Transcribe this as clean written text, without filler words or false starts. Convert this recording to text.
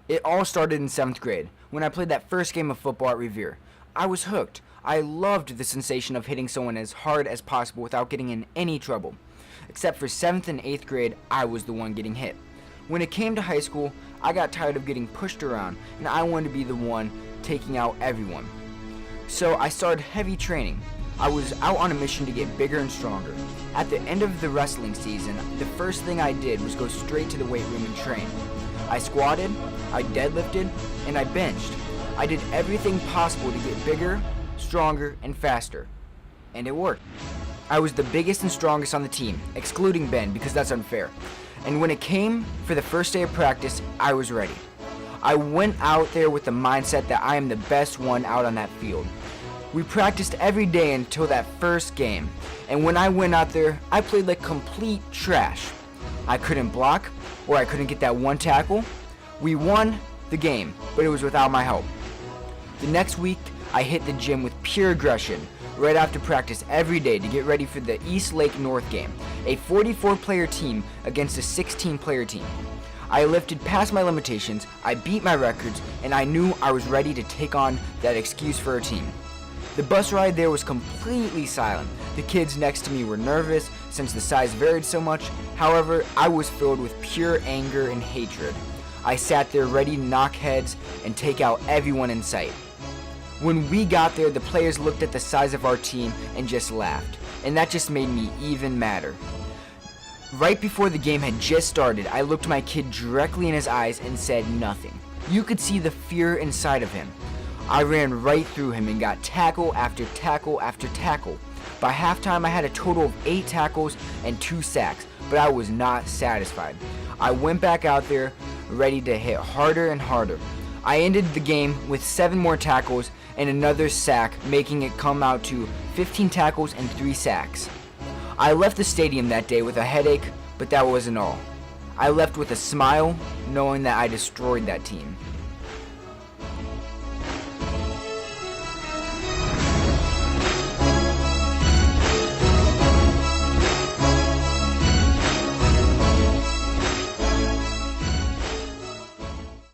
It all started in 7th grade, when I played that first game of football at Revere. I was hooked. I loved the sensation of hitting someone as hard as possible without getting in any trouble. Except for 7th and 8th grade, I was the one getting hit. When it came to high school, I got tired of getting pushed around, and I wanted to be the one taking out everyone. So I started heavy training. I was out on a mission to get bigger and stronger. At the end of the wrestling season, the first thing I did was go straight to the weight room and train. I squatted, I deadlifted, and I benched. I did everything possible to get bigger, stronger, and faster. And it worked. I was the biggest and strongest on the team, excluding Ben because that's unfair. And when it came for the first day of practice, I was ready. I went out there with the mindset that I am the best one out on that field. We practiced every day until that first game, and when I went out there, I played like complete trash. I couldn't block, or I couldn't get that one tackle. We won the game, but it was without my help. The next week, I hit the gym with pure aggression, right after practice every day to get ready for the East Lake North game, a 44-player team against a 16-player team. I lifted past my limitations, I beat my records, and I knew I was ready to take on that excuse for a team. The bus ride there was completely silent. The kids next to me were nervous since the size varied so much. However, I was filled with pure anger and hatred. I sat there ready to knock heads and take out everyone in sight. When we got there, the players looked at the size of our team and just laughed, and that just made me even madder. Right before the game had just started, I looked my kid directly in his eyes and said nothing. You could see the fear inside of him. I ran right through him and got tackle after tackle after tackle. By halftime, I had a total of 8 tackles and 2 sacks, but I was not satisfied. I went back out there, ready to hit harder and harder. I ended the game with 7 more tackles and another sack, making it come out to 15 tackles and 3 sacks. I left the stadium that day with a headache, but that wasn't all. I left with a smile, knowing that I destroyed that team.